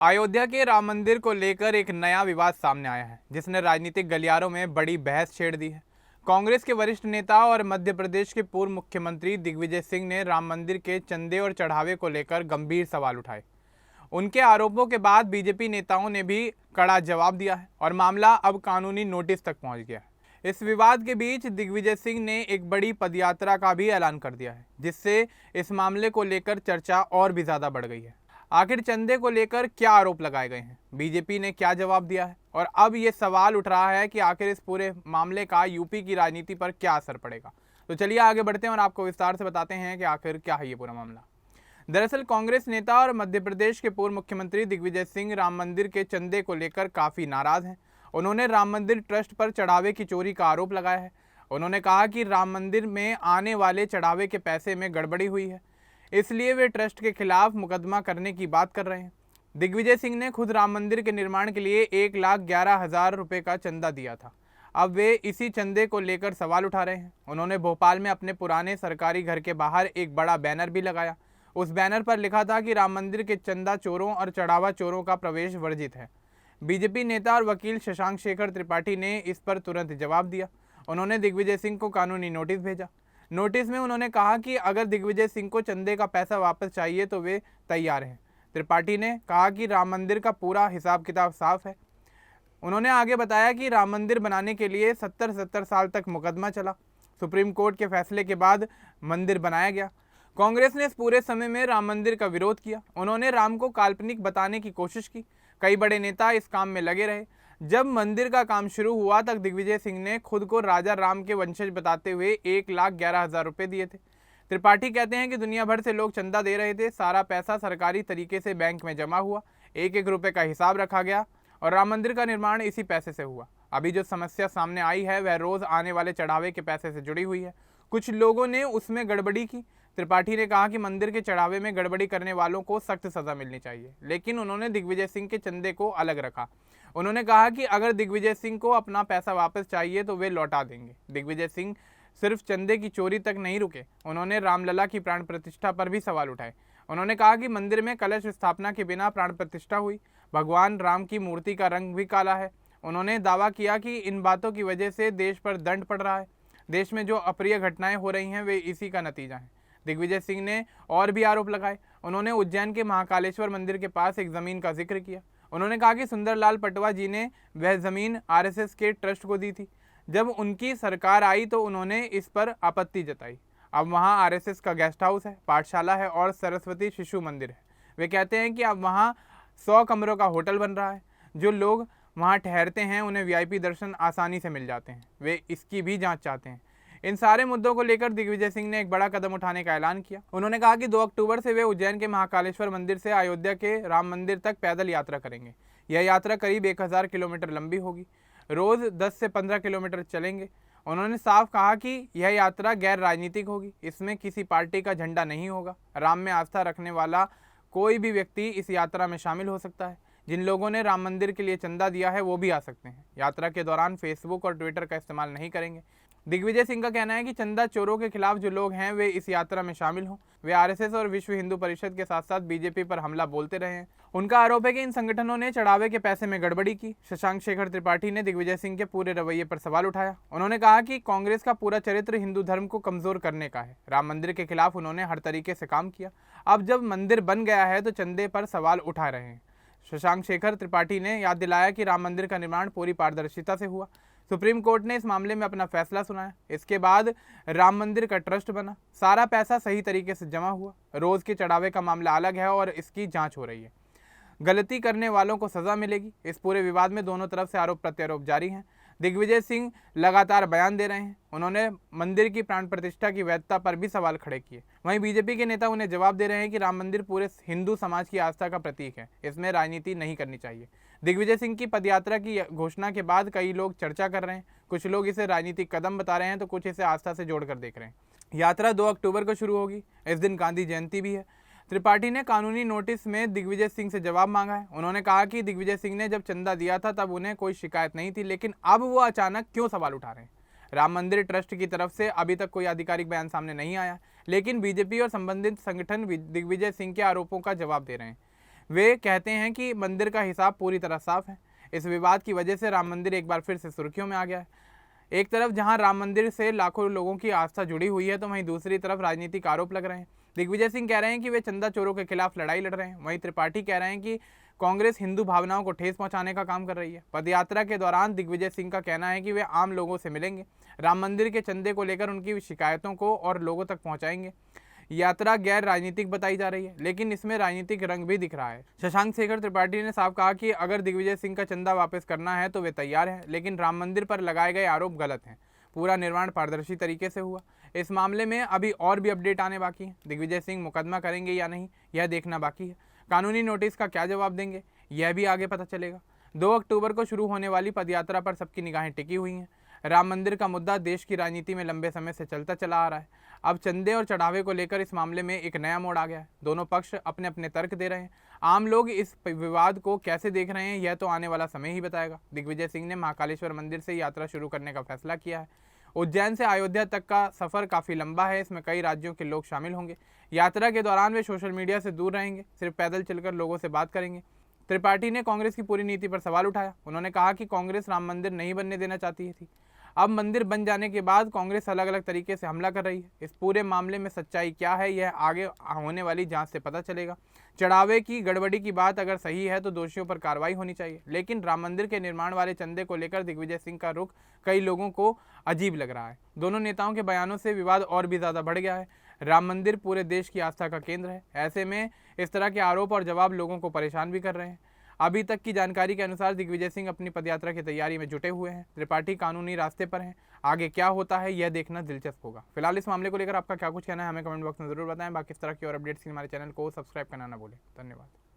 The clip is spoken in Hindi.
अयोध्या के राम मंदिर को लेकर एक नया विवाद सामने आया है, जिसने राजनीतिक गलियारों में बड़ी बहस छेड़ दी है। कांग्रेस के वरिष्ठ नेता और मध्य प्रदेश के पूर्व मुख्यमंत्री दिग्विजय सिंह ने राम मंदिर के चंदे और चढ़ावे को लेकर गंभीर सवाल उठाए। उनके आरोपों के बाद बीजेपी नेताओं ने भी कड़ा जवाब दिया है और मामला अब कानूनी नोटिस तक पहुंच गया है। इस विवाद के बीच दिग्विजय सिंह ने एक बड़ी पदयात्रा का भी ऐलान कर दिया है, जिससे इस मामले को लेकर चर्चा और भी ज्यादा बढ़ गई है। आखिर चंदे को लेकर क्या आरोप लगाए गए हैं, बीजेपी ने क्या जवाब दिया है, और अब ये सवाल उठ रहा है कि आखिर इस पूरे मामले का यूपी की राजनीति पर क्या असर पड़ेगा। तो चलिए आगे बढ़ते हैं और आपको विस्तार से बताते हैं कि आखिर क्या है ये पूरा मामला। दरअसल कांग्रेस नेता और मध्य प्रदेश के पूर्व मुख्यमंत्री दिग्विजय सिंह राम मंदिर के चंदे को लेकर काफी नाराज हैं। उन्होंने राम मंदिर ट्रस्ट पर चढ़ावे की चोरी का आरोप लगाया है। उन्होंने कहा कि राम मंदिर में आने वाले चढ़ावे के पैसे में गड़बड़ी हुई है, इसलिए वे ट्रस्ट के खिलाफ मुकदमा करने की बात कर रहे हैं। दिग्विजय सिंह ने खुद राम मंदिर के निर्माण के लिए 1,11,000 रुपये का चंदा दिया था। अब वे इसी चंदे को लेकर सवाल उठा रहे हैं। उन्होंने भोपाल में अपने पुराने सरकारी घर के बाहर एक बड़ा बैनर भी लगाया। उस बैनर पर लिखा था कि राम मंदिर के चंदा चोरों और चढ़ावा चोरों का प्रवेश वर्जित है। बीजेपी नेता और वकील शशांक शेखर त्रिपाठी ने इस पर तुरंत जवाब दिया। उन्होंने दिग्विजय सिंह को कानूनी नोटिस भेजा। नोटिस में उन्होंने कहा कि अगर दिग्विजय सिंह को चंदे का पैसा वापस चाहिए तो वे तैयार हैं। त्रिपाठी ने कहा कि राम मंदिर का पूरा हिसाब किताब साफ है। उन्होंने आगे बताया कि राम मंदिर बनाने के लिए 70 साल तक मुकदमा चला। सुप्रीम कोर्ट के फैसले के बाद मंदिर बनाया गया। कांग्रेस ने इस पूरे समय में राम मंदिर का विरोध किया। उन्होंने राम को काल्पनिक बताने की कोशिश की। कई बड़े नेता इस काम में लगे रहे। जब मंदिर का काम शुरू हुआ तब दिग्विजय सिंह ने खुद को राजा राम के वंशज बताते हुए 1,11,000 रुपये दिए थे। त्रिपाठी कहते हैं कि दुनिया भर से लोग चंदा दे रहे थे। सारा पैसा सरकारी तरीके से बैंक में जमा हुआ, एक एक रुपये का हिसाब रखा गया और राम मंदिर का निर्माण इसी पैसे से हुआ। अभी जो समस्या सामने आई है वह रोज आने वाले चढ़ावे के पैसे से जुड़ी हुई है। कुछ लोगों ने उसमें गड़बड़ी की। त्रिपाठी ने कहा कि मंदिर के चढ़ावे में गड़बड़ी करने वालों को सख्त सजा मिलनी चाहिए, लेकिन उन्होंने दिग्विजय सिंह के चंदे को अलग रखा। उन्होंने कहा कि अगर दिग्विजय सिंह को अपना पैसा वापस चाहिए तो वे लौटा देंगे। दिग्विजय सिंह सिर्फ चंदे की चोरी तक नहीं रुके, उन्होंने रामलला की प्राण प्रतिष्ठा पर भी सवाल उठाए। उन्होंने कहा कि मंदिर में कलश स्थापना के बिना प्राण प्रतिष्ठा हुई, भगवान राम की मूर्ति का रंग भी काला है। उन्होंने दावा किया कि इन बातों की वजह से देश पर दंड पड़ रहा है। देश में जो अप्रिय घटनाएं हो रही हैं वे इसी का नतीजा है। दिग्विजय सिंह ने और भी आरोप लगाए। उन्होंने उज्जैन के महाकालेश्वर मंदिर के पास एक जमीन का जिक्र किया। उन्होंने कहा कि सुंदरलाल पटवा जी ने वह जमीन आरएसएस के ट्रस्ट को दी थी। जब उनकी सरकार आई तो उन्होंने इस पर आपत्ति जताई। अब वहां आरएसएस का गेस्ट हाउस है, पाठशाला है और सरस्वती शिशु मंदिर है। वे कहते हैं कि अब वहां 100 कमरों का होटल बन रहा है। जो लोग वहां ठहरते हैं उन्हें वीआईपी दर्शन आसानी से मिल जाते हैं। वे इसकी भी जांच चाहते हैं। इन सारे मुद्दों को लेकर दिग्विजय सिंह ने एक बड़ा कदम उठाने का ऐलान किया। उन्होंने कहा कि 2 अक्टूबर से वे उज्जैन के महाकालेश्वर मंदिर से अयोध्या के राम मंदिर तक पैदल यात्रा करेंगे। यह यात्रा करीब 1000 किलोमीटर लंबी होगी। रोज 10 से 15 किलोमीटर चलेंगे। उन्होंने साफ कहा कि यह यात्रा गैर राजनीतिक होगी, इसमें किसी पार्टी का झंडा नहीं होगा। राम में आस्था रखने वाला कोई भी व्यक्ति इस यात्रा में शामिल हो सकता है। जिन लोगों ने राम मंदिर के लिए चंदा दिया है वो भी आ सकते हैं। यात्रा के दौरान फेसबुक और ट्विटर का इस्तेमाल नहीं करेंगे। दिग्विजय सिंह का कहना है कि चंदा चोरों के खिलाफ जो लोग हैं वे इस यात्रा में शामिल हों। वे आरएसएस और विश्व हिंदू परिषद के साथ साथ बीजेपी पर हमला बोलते रहे हैं। उनका आरोप है कि इन संगठनों ने चढ़ावे के पैसे में गड़बड़ी की। शशांक शेखर त्रिपाठी ने दिग्विजय सिंह के पूरे रवैये पर सवाल उठाया। उन्होंने कहा कि कांग्रेस का पूरा चरित्र हिंदू धर्म को कमजोर करने का है। राम मंदिर के खिलाफ उन्होंने हर तरीके से काम किया। अब जब मंदिर बन गया है तो चंदे पर सवाल उठा रहे हैं। शशांक शेखर त्रिपाठी ने याद दिलाया कि राम मंदिर का निर्माण पूरी पारदर्शिता से हुआ। सुप्रीम कोर्ट ने इस मामले में अपना फैसला सुनाया। इसके बाद राम मंदिर का ट्रस्ट बना। सारा पैसा सही तरीके से जमा हुआ। रोज के चढ़ावे का मामला अलग है और इसकी जांच हो रही है। गलती करने वालों को सजा मिलेगी। इस पूरे विवाद में दोनों तरफ से आरोप प्रत्यारोप जारी हैं। दिग्विजय सिंह लगातार बयान दे रहे हैं। उन्होंने मंदिर की प्राण प्रतिष्ठा की वैधता पर भी सवाल खड़े किए। वहीं बीजेपी के नेता उन्हें जवाब दे रहे हैं कि राम मंदिर पूरे हिंदू समाज की आस्था का प्रतीक है, इसमें राजनीति नहीं करनी चाहिए। दिग्विजय सिंह की पदयात्रा की घोषणा के बाद कई लोग चर्चा कर रहे हैं। कुछ लोग इसे राजनीतिक कदम बता रहे हैं तो कुछ इसे आस्था से जोड़कर देख रहे हैं। यात्रा 2 अक्टूबर को शुरू होगी। इस दिन गांधी जयंती भी है। त्रिपाठी ने कानूनी नोटिस में दिग्विजय सिंह से जवाब मांगा है। उन्होंने कहा कि दिग्विजय सिंह ने जब चंदा दिया था तब उन्हें कोई शिकायत नहीं थी, लेकिन अब वो अचानक क्यों सवाल उठा रहे हैं। राम मंदिर ट्रस्ट की तरफ से अभी तक कोई आधिकारिक बयान सामने नहीं आया, लेकिन बीजेपी और संबंधित संगठन दिग्विजय सिंह के आरोपों का जवाब दे रहे हैं। वे कहते हैं कि मंदिर का हिसाब पूरी तरह साफ है। इस विवाद की वजह से राम मंदिर एक बार फिर से सुर्खियों में आ गया है। एक तरफ जहां राम मंदिर से लाखों लोगों की आस्था जुड़ी हुई है, तो वहीं दूसरी तरफ राजनीतिक आरोप लग रहे हैं। दिग्विजय सिंह कह रहे हैं कि वे चंदा चोरों के खिलाफ लड़ाई लड़ रहे हैं। वहीं त्रिपाठी कह रहे हैं कि कांग्रेस हिंदू भावनाओं को ठेस पहुंचाने का काम कर रही है। पदयात्रा के दौरान दिग्विजय सिंह का कहना है कि वे आम लोगों से मिलेंगे, राम मंदिर के चंदे को लेकर उनकी शिकायतों को और लोगों तक पहुंचाएंगे। यात्रा गैर राजनीतिक बताई जा रही है, लेकिन इसमें राजनीतिक रंग भी दिख रहा है। शशांक शेखर त्रिपाठी ने साफ कहा कि अगर दिग्विजय सिंह का चंदा वापस करना है तो वे तैयार हैं, लेकिन राम मंदिर पर लगाए गए आरोप गलत हैं। पूरा निर्माण पारदर्शी तरीके से हुआ। इस मामले में अभी और भी अपडेट आने बाकी है। दिग्विजय सिंह मुकदमा करेंगे या नहीं, यह देखना बाकी है। कानूनी नोटिस का क्या जवाब देंगे, यह भी आगे पता चलेगा। 2 अक्टूबर को शुरू होने वाली पदयात्रा पर सबकी निगाहें टिकी हुई हैं। राम मंदिर का मुद्दा देश की राजनीति में लंबे समय से चलता चला आ रहा है। अब चंदे और चढ़ावे को लेकर इस मामले में एक नया मोड़ आ गया है। दोनों पक्ष अपने अपने तर्क दे रहे हैं। आम लोग इस विवाद को कैसे देख रहे हैं, यह तो आने वाला समय ही बताएगा। दिग्विजय सिंह ने महाकालेश्वर मंदिर से यात्रा शुरू करने का फैसला किया है। उज्जैन से अयोध्या तक का सफर काफी लंबा है, इसमें कई राज्यों के लोग शामिल होंगे। यात्रा के दौरान वे सोशल मीडिया से दूर रहेंगे, सिर्फ पैदल चलकर लोगों से बात करेंगे। त्रिपाठी ने कांग्रेस की पूरी नीति पर सवाल उठाया। उन्होंने कहा कि कांग्रेस राम मंदिर नहीं बनने देना चाहती थी। अब मंदिर बन जाने के बाद कांग्रेस अलग अलग तरीके से हमला कर रही है। इस पूरे मामले में सच्चाई क्या है, यह आगे होने वाली जांच से पता चलेगा। चढ़ावे की गड़बड़ी की बात अगर सही है तो दोषियों पर कार्रवाई होनी चाहिए, लेकिन राम मंदिर के निर्माण वाले चंदे को लेकर दिग्विजय सिंह का रुख कई लोगों को अजीब लग रहा है। दोनों नेताओं के बयानों से विवाद और भी ज्यादा बढ़ गया है। राम मंदिर पूरे देश की आस्था का केंद्र है। ऐसे में इस तरह के आरोप और जवाब लोगों को परेशान भी कर रहे हैं। अभी तक की जानकारी के अनुसार दिग्विजय सिंह अपनी पदयात्रा की तैयारी में जुटे हुए हैं। त्रिपाठी कानूनी रास्ते पर हैं। आगे क्या होता है यह देखना दिलचस्प होगा। फिलहाल इस मामले को लेकर आपका क्या कुछ कहना है, हमें कमेंट बॉक्स में जरूर बताएं। बाकी इस तरह की और अपडेट्स के लिए हमारे चैनल को सब्सक्राइब करना ना भूलें। धन्यवाद।